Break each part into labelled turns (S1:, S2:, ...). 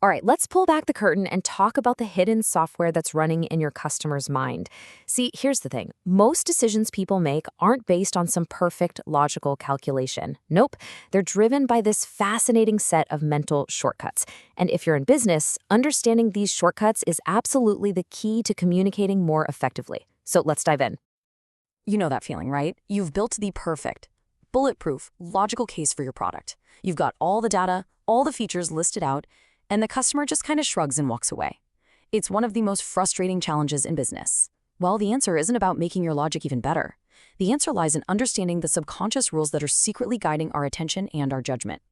S1: All right, let's pull back the curtain and talk about the hidden software that's running in your customer's mind. See, here's the thing. Most decisions people make aren't based on some perfect logical calculation. Nope, they're driven by this fascinating set of mental shortcuts. And if you're in business, understanding these shortcuts is absolutely the key to communicating more effectively. So let's dive in.
S2: You know that feeling, right? You've built the perfect, bulletproof, logical case for your product. You've got all the data, all the features listed out, and the customer just kind of shrugs and walks away. It's one of the most frustrating challenges in business. Well, the answer isn't about making your logic even better. The answer lies in understanding the subconscious rules that are secretly guiding our attention and our judgment.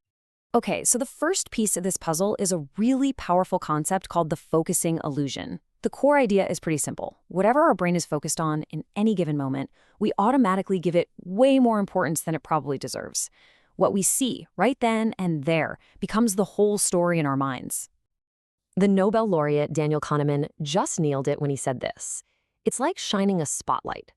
S1: Okay, so the first piece of this puzzle is a really powerful concept called the focusing illusion. The core idea is pretty simple. Whatever our brain is focused on in any given moment, we automatically give it way more importance than it probably deserves. What we see right then and there becomes the whole story in our minds. The Nobel laureate Daniel Kahneman just nailed it when he said this. It's like shining a spotlight.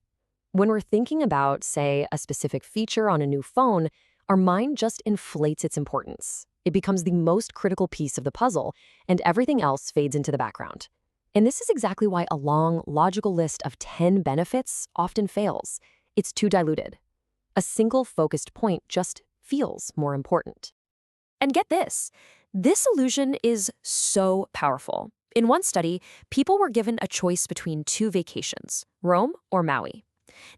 S1: When we're thinking about, say, a specific feature on a new phone, our mind just inflates its importance. It becomes the most critical piece of the puzzle, and everything else fades into the background. And this is exactly why a long, logical list of 10 benefits often fails. It's too diluted. A single focused point just feels more important. And get this illusion is so powerful. In one study, people were given a choice between two vacations, Rome or Maui.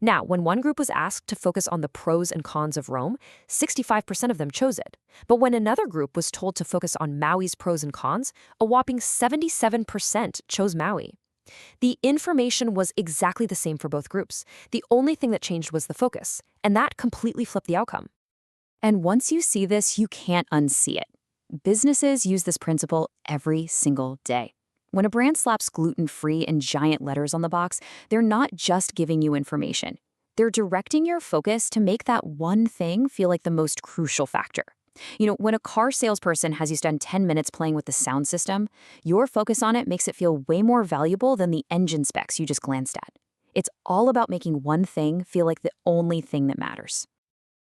S1: Now, when one group was asked to focus on the pros and cons of Rome, 65% of them chose it. But when another group was told to focus on Maui's pros and cons, a whopping 77% chose Maui. The information was exactly the same for both groups. The only thing that changed was the focus, and that completely flipped the outcome. And once you see this, you can't unsee it. Businesses use this principle every single day. When a brand slaps gluten-free in giant letters on the box, they're not just giving you information. They're directing your focus to make that one thing feel like the most crucial factor. When a car salesperson has you spend 10 minutes playing with the sound system, your focus on it makes it feel way more valuable than the engine specs you just glanced at. It's all about making one thing feel like the only thing that matters.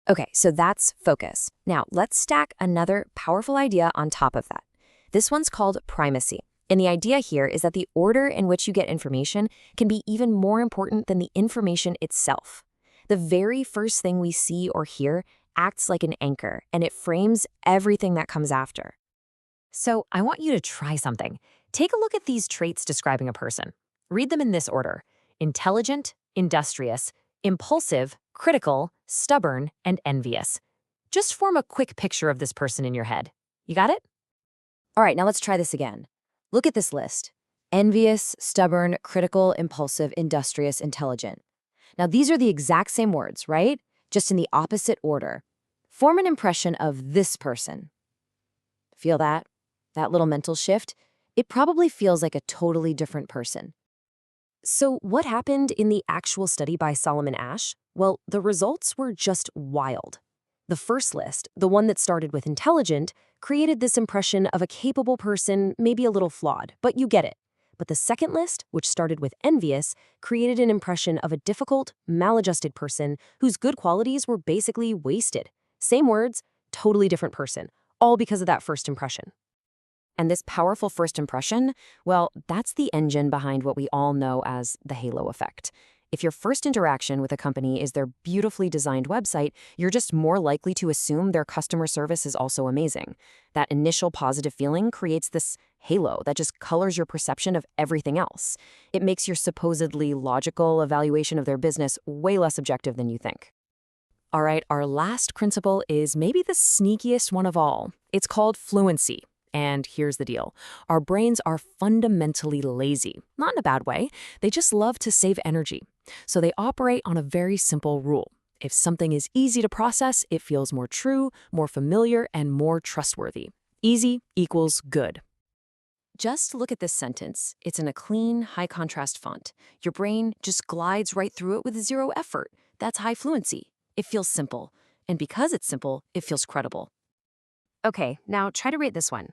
S1: Okay, so that's focus. Now, let's stack another powerful idea on top of that. This one's called primacy. And the idea here is that the order in which you get information can be even more important than the information itself. The very first thing we see or hear acts like an anchor, and it frames everything that comes after. So I want you to try something. Take a look at these traits describing a person. Read them in this order: intelligent, industrious, impulsive, critical, stubborn, and envious. Just form a quick picture of this person in your head. You got it? All right, now let's try this again. Look at this list: envious, stubborn, critical, impulsive, industrious, intelligent. Now, these are the exact same words, right? Just in the opposite order. Form an impression of this person. Feel that? That little mental shift? It probably feels like a totally different person. So what happened in the actual study by Solomon Asch? Well, the results were just wild. The first list, the one that started with intelligent, created this impression of a capable person, maybe a little flawed, but you get it. But the second list, which started with envious, created an impression of a difficult, maladjusted person whose good qualities were basically wasted. Same words, totally different person, all because of that first impression. And this powerful first impression, well, that's the engine behind what we all know as the halo effect. If your first interaction with a company is their beautifully designed website, you're just more likely to assume their customer service is also amazing. That initial positive feeling creates this halo that just colors your perception of everything else. It makes your supposedly logical evaluation of their business way less objective than you think. All right, our last principle is maybe the sneakiest one of all. It's called fluency. And here's the deal. Our brains are fundamentally lazy. Not in a bad way. They just love to save energy. So they operate on a very simple rule. If something is easy to process, it feels more true, more familiar, and more trustworthy. Easy equals good. Just look at this sentence. It's in a clean, high-contrast font. Your brain just glides right through it with zero effort. That's high fluency. It feels simple. And because it's simple, it feels credible. Okay, now try to rate this one.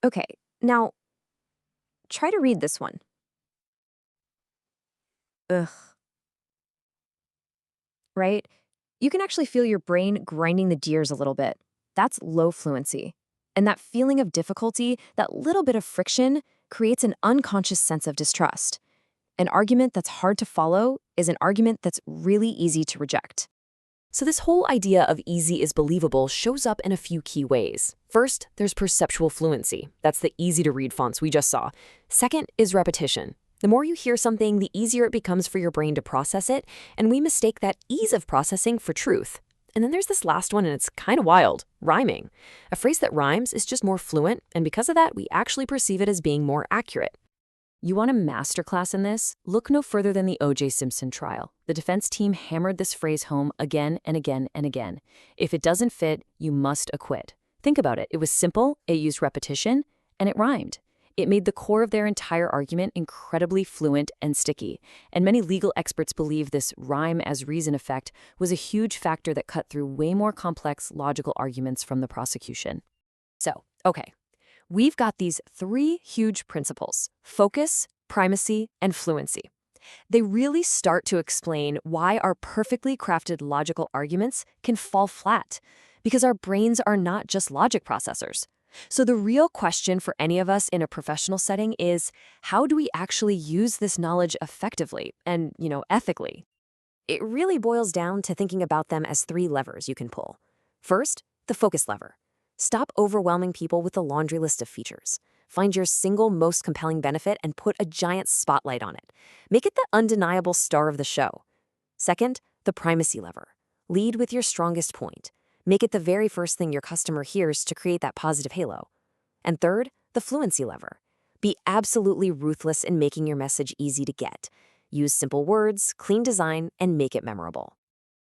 S1: Okay, now try to read this one. Ugh, right? You can actually feel your brain grinding the gears a little bit. That's low fluency. And that feeling of difficulty, that little bit of friction, creates an unconscious sense of distrust. An argument that's hard to follow is an argument that's really easy to reject.
S2: So this whole idea of easy is believable shows up in a few key ways. First, there's perceptual fluency. That's the easy-to-read fonts we just saw. Second is repetition. The more you hear something, the easier it becomes for your brain to process it, and we mistake that ease of processing for truth. And then there's this last one, and it's kind of wild, rhyming. A phrase that rhymes is just more fluent, and because of that, we actually perceive it as being more accurate.
S1: You want a masterclass in this? Look no further than the O.J. Simpson trial. The defense team hammered this phrase home again and again and again. If it doesn't fit, you must acquit. Think about it. It was simple, it used repetition, and it rhymed. It made the core of their entire argument incredibly fluent and sticky. And many legal experts believe this rhyme as reason effect was a huge factor that cut through way more complex logical arguments from the prosecution. So, okay. We've got these three huge principles: focus, primacy, and fluency. They really start to explain why our perfectly crafted logical arguments can fall flat, because our brains are not just logic processors. So the real question for any of us in a professional setting is, how do we actually use this knowledge effectively and, ethically? It really boils down to thinking about them as three levers you can pull. First, the focus lever. Stop overwhelming people with a laundry list of features. Find your single most compelling benefit and put a giant spotlight on it. Make it the undeniable star of the show. Second, the primacy lever. Lead with your strongest point. Make it the very first thing your customer hears to create that positive halo. And third, the fluency lever. Be absolutely ruthless in making your message easy to get. Use simple words, clean design, and make it memorable.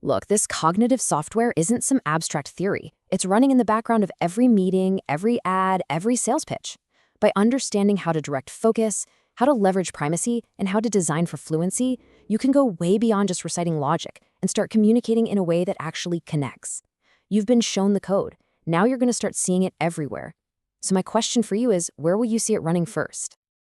S1: Look, this cognitive software isn't some abstract theory. It's running in the background of every meeting, every ad, every sales pitch. By understanding how to direct focus, how to leverage primacy, and how to design for fluency, you can go way beyond just reciting logic and start communicating in a way that actually connects. You've been shown the code. Now you're going to start seeing it everywhere. So my question for you is, where will you see it running first?